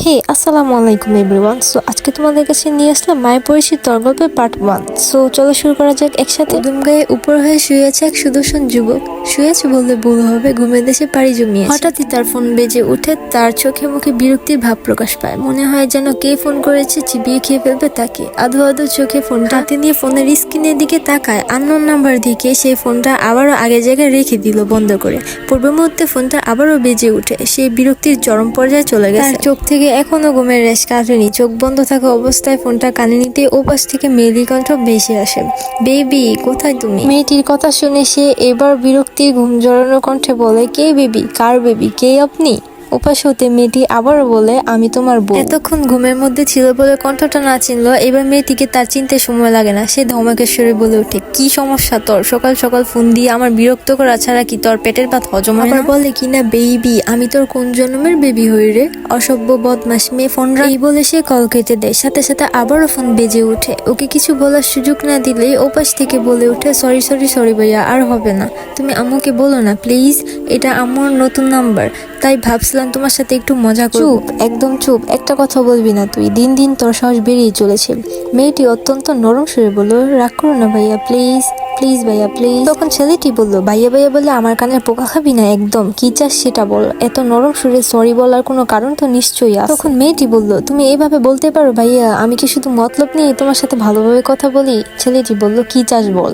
হে আসসালামু আলাইকুম everyone. So আজকে তোমাদের কাছে নিয়ে আসলাম মায়ের পরিচিত গল্পের পার্ট 1। সো চলো শুরু করা যাক একসাথে। দুম গায়ে উপর হয়ে শুয়ে আছে এক সুদর্শন যুবক। শুয়েছে বললে ভুল হবে, ঘুমের দেশে পাড়ি জমিয়ে। হঠাৎই তার ফোন বেজে উঠে তার চোখে মুখে বিরক্তির ভাব প্রকাশ পায়। মনে হয় যেন কে ফোন করেছে, চিবিয়ে খেয়ে ফেলবে তাকে। আধো আধো চোখে ফোনটা হাতে নিয়ে ফোনের স্ক্রিনের দিকে তাকায়। আননোন নাম্বার দিকে সেই ফোনটা আবারও আগের জায়গায় রেখে দিল বন্ধ করে। পূর্ব মুহূর্তে ফোনটা আবারও বেজে উঠে। সেই বিরক্তির চরম পর্যায়ে চলে গেছে। তার চোখ থেকে এখনো ঘুমের রেশ কাটেনি। চোখ বন্ধ থাকা অবস্থায় ফোনটা কানে নিতে ওপাশ থেকে মেয়েলি কণ্ঠ ভেসে আসে, বেবি কোথায় তুমি? মেয়েটির কথা শুনে সে এবার বিরক্তির ঘুম জড়ানো কণ্ঠে বলে, কে বেবি? কার বেবি? কে আপনি? উপাস হতে মেয়েটি আবারও বলে, আমি তোমার বউ। এতক্ষণ ঘুমের মধ্যে ছিল বলে কণ্ঠটা না চিনল। এবার মেয়েটিকে তার চিনতে সময় লাগে না। সে ধমকেশ্বরে বলে ওঠে, কি সমস্যা তোর? সকাল সকাল ফোন দিয়ে আমার বিরক্ত করা ছাড়া কি তোর পেটের ভাত হজম হয় না? আবার বলে কিনা, বেবি আমি তোর কোন জন্মের বেবি হই রে? অসভ্য বদমাস মেয়ে। ফোন এই বলে সে কল কেটে দেয়। সাথে সাথে আবারও ফোন বেজে ওঠে। ওকে কিছু বলার সুযোগ না দিলেই ওপাশ থেকে বলে ওঠে, সরি সরি সরি ভাইয়া, আর হবে না। তুমি আম্মুকে বলো না প্লিজ, এটা আম্মুর নতুন নাম্বার, তাই ভাবছিলাম তোমার সাথে একটু মজা করব। চুপ, একদম চুপ, একটা কথা বলবি না তুই। দিন দিন তোর সাহস বেরিয়ে চলেছে। মেয়েটি অত্যন্ত নরম সুরে বলল, রাগ করো না ভাইয়া প্লিজ, প্লিজ ভাইয়া প্লিজ। তখন ছেলেটি বলল, ভাইয়া ভাইয়া বলে আমার কানের পোকা খাবি না একদম, কি চাস সেটা বল। এত নরম সুরে সরি বলার কোনো কারণ তো নিশ্চয়ই আছে। তখন মেয়েটি বলল, তুমি এইভাবে বলতে পারো ভাইয়া, আমি কি শুধু মতলব নিয়ে তোমার সাথে ভালোভাবে কথা বলি? ছেলেটি বলল, কি চাস বল।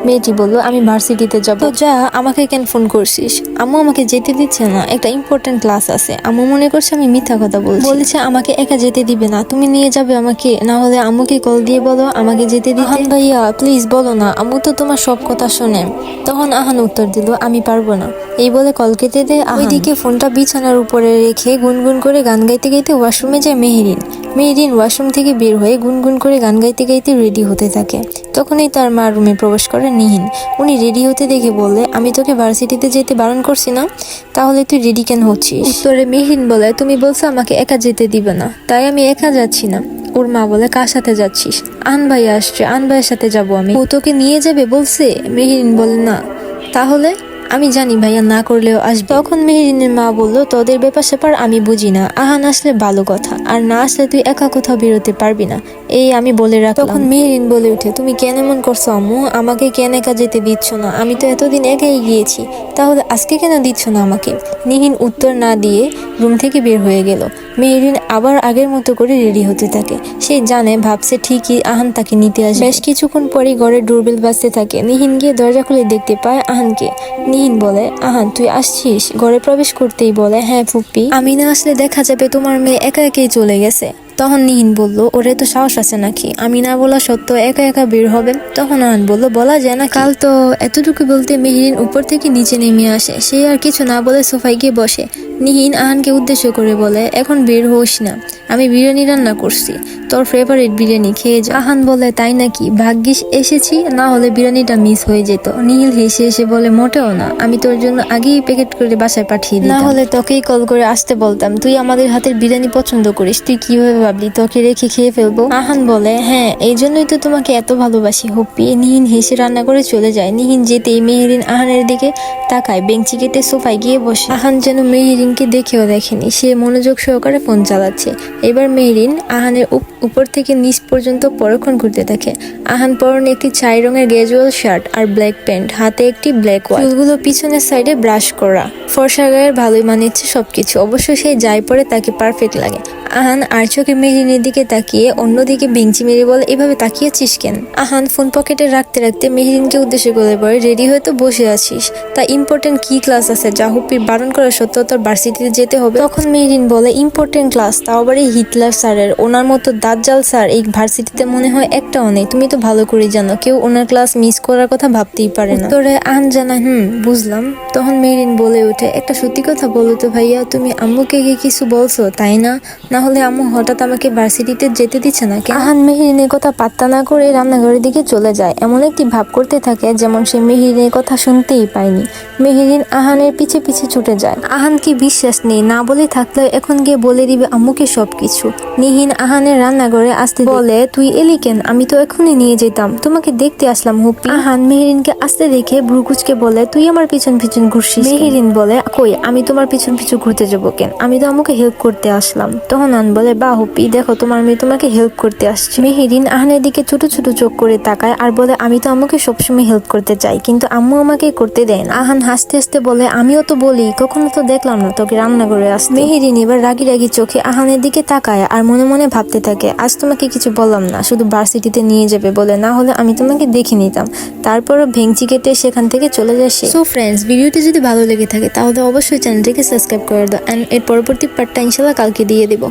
মেয়েটি বলল, আমি ভার্সিটিতে যাব। তো যা, আমাকে কেন ফোন করছিস? আম্মু আমাকে যেতে দিচ্ছে না, একটা ইম্পর্টেন্ট ক্লাস আছে। আম্মু মনে করছে আমি মিথ্যা কথা বলছি। বলেছে আমাকে একা যেতে দিবে না, তুমি নিয়ে যাবে আমাকে। না হলে আম্মুকে কল দিয়ে বলো আমাকে যেতে দিতে। ভাইয়া প্লিজ বলো না, আম্মু তো তোমার সব কথা শোনে। তখন আহান উত্তর দিল, আমি পারবো না। এই বলে কল কেটে দেয়। ওইদিকে ফোনটা বিছানার উপরে রেখে গুনগুন করে গান গাইতে গাইতে ওয়াশরুমে যায় মেহেরিন। মেহেরিন ওয়াশরুম থেকে বের হয়ে গুনগুন করে গান গাইতে গাইতে রেডি হতে থাকে। তখনই তার মা রুমে প্রবেশ করে নিহিন। উনি রেডি হতে দেখে বললে, আমি তোকে ভার্সিটিতে যেতে বারণ করছি না, তাহলে তুই রেডি কেন হচ্ছিস? উত্তরে মেহেরিন বলে, তুমি বলছো আমাকে একা যেতে দিবে না, তাই আমি একা যাচ্ছি না। ওর মা বলে, কার সাথে যাচ্ছিস? আন ভাই আসছে, আন ভাইয়ের সাথে যাবো আমি। ও তোকে নিয়ে যাবে বলছে? মেহেরিন বলে, না। তাহলে? আমি জানি ভাইয়া না করলেও আসবে। তখন মেহেরিনের মা বলল, তোদের ব্যাপার স্যাপার আমি বুঝি না। আহান আসলে ভালো কথা, আর না আসলে তুই একা কোথাও বেরোতে পারবি না, এই আমি বলে রাখলাম। তখন মেহেরিন বলে উঠে, তুমি কেন এমন করছো আম্মু? আমাকে কেন একা যেতে দিচ্ছ না? আমি তো এতদিন একাই গিয়েছি, তাহলে আজকে কেন দিচ্ছ না আমাকে? নিহিন উত্তর না দিয়ে রুম থেকে বের হয়ে গেল। মেহেরিন আবার আগের মতো করে রেডি হতে থাকে। সে জানে, ভাবছে ঠিকই আহান তাকে নিতে আসবে। বেশ কিছুক্ষণ পরই ঘরের ডোরবেল বাজতে থাকে। নিহিন গিয়ে দরজা খুলে দেখতে পায় আহানকে। নিহিন বলে, আহান তুই আসছিস? ঘরে প্রবেশ করতেই বলে, হ্যাঁ ফুপ্পি, আমি না আসলে দেখা যাবে তোমার মেয়ে একা একাই চলে গেছে। তখন নিহিন বলল, ওরে তো সাহস আছে নাকি, আমি না বলা সত্ত্বেও একা একা বের হবে? তখন আহান বলল, বলা যায় না কাল তো। এতটুকু বলতে মেহেরিন উপর থেকে নিচে নেমে আসে। সে আর কিছু না বলে সোফায় গিয়ে বসে। নিহিন আহানকে উদ্দেশ্য করে বলে, এখন বের হোস না, আমি বিরিয়ানি রান্না করছি, তোর ফেভারিট বিরিয়ানি খেয়ে যা। আহান বলে, তাই নাকি? ভাগ্যিস এসেছি, না হলে বিরিয়ানিটা মিস হয়ে যেত। নিহিল হেসে এসে বলে, মোটেও না, আমি তোর জন্য আগেই প্যাকেট করে বাসায় পাঠিয়ে দিই, না হলে তোকেই কল করে আসতে বলতাম। তুই আমাদের হাতের বিরিয়ানি পছন্দ করিস, তুই কিভাবে ভাবলি তোকে রেখে খেয়ে ফেলবো? আহান বলে, হ্যাঁ এই জন্যই তো তোমাকে এত ভালোবাসি হুপ্পি। নিহিন হেসে রান্না করে চলে যায়। নিহিন যেতেই মেহেরিন আহানের দিকে তাকায়, বেঞ্চি কেটে সোফায় গিয়ে বসে। আহান যেন মেহেরিনকে দেখেও দেখেনি, সে মনোযোগ সহকারে ফোন চালাচ্ছে। এবার মেহেরিন আহানের উপর থেকে নিচ পর্যন্ত পরক্ষণ ঘুরতে থাকে। আহান পরনে একটি ছাই রঙের গ্যাজুয়াল শার্ট আর ব্ল্যাক প্যান্ট, হাতে একটি ব্ল্যাক ওয়াচ, চুলগুলো পিছনের সাইডে ব্রাশ করা। ফর্সা গায়ের ভালোই মানিয়েছে সবকিছু। অবশ্য সেই যাই পরে তাকে পারফেক্ট লাগে। আহান আর চোখে মেহেরিনের দিকে তাকিয়ে অন্যদিকে বেঞ্চি মেরে বলে, এভাবে তাকিয়েছিস কেন? আহান ফোন পকেটে রাখতে রাখতে মেহেরিনকে উদ্দেশ্য করে বলে, রেডি হয়ে তো বসে আছিস, তা ইম্পর্টেন্ট কি ক্লাস আছে যা হুপ্পির বারণ করা সত্ত্বেও তোর ভার্সিটিতে যেতে হবে? তখন মেহেরিন বলে, ইম্পর্টেন্ট ক্লাস? তাও আবার এই হিটলার স্যারের? ওনার মতো দাজ্জাল স্যার এই ভার্সিটিতে মনে হয় একটাও নেই। তুমি তো ভালো করে জানো কেউ ওনার ক্লাস মিস করার কথা ভাবতেই পারে না। তোরে আহান জানায়, বুঝলাম। তখন মেহেরিন বলে ওঠে, একটা সত্যি কথা বলো তো ভাইয়া, তুমি আম্মুকে গিয়ে কিছু বলছো তাই না? না হলে আম্মু হঠাৎ আমাকে ভার্সিটিতে যেতে দিচ্ছে না কেন? আহান মেহেরিনের কথা পাত্তা না করে রান্নাঘরের দিকে চলে যায়। এমন একটি ভাব করতে থাকে যেমন সে মেহেরিনের কথা শুনতেই পায়নি। মেহেরিন আহানের পিছে পিছে ছুটে যায়। আহান কি বিশ্বাস নেই, না বলে থাকলেও এখন গিয়ে বলে দিবে আম্মুকে সবকিছু। নিহিন আহানের রান্নাঘরে আসতে বলে, তুই এলি কেন? আমি তো এখনই নিয়ে যেতাম, তোমাকে দেখতে আসলাম হুপ্পি। আহান মেহেরিনকে আসতে দেখে ভ্রুকুচকে বলে, তুই আমার পিছন পিছন ঘুরছিস? মেহেরিন বলে, কই আমি তোমার পিছন পিছু ঘুরতে যাবো কেন, আমি তো আম্মুকে হেল্প করতে আসলাম। তখন হানান বলে, বাহ হুপি, দেখো তোমার মেয়ে তোমাকে হেল্প করতে আসছে। মেহেরিন আহানের দিকে ছোট ছোট চোখ করে তাকায় আর বলে, আমি তো আম্মুকে সবসময় হেল্প করতে চাই, কিন্তু আম্মু আমাকে করতে দেয় না। আহান হাসতে হাসতে বলে, আমিও তো বলি, কখনো তো দেখলাম না তোকে রান্না করে আসতে। মেহেরিন এবার রাগি রাগি চোখে আহানের দিকে তাকায় আর মনে মনে ভাবতে থাকে, আজ তোমাকে কিছু বললাম না, শুধু ভার্সিটিতে নিয়ে যাবে বলে, না হলে আমি তোমাকে দেখে নিতাম। তারপরও ভেঙচি কেটে সেখান থেকে চলে যায় সে। সো ফ্রেন্ডস, ভিডিওটি যদি ভালো লেগে থাকে তাহলে অবশ্যই চ্যানেলটিকে সাবস্ক্রাইব করে দাও, এন্ড এর পরবর্তী পার্টটা ইনশাল্লাহ কালকে দিয়ে দেবো।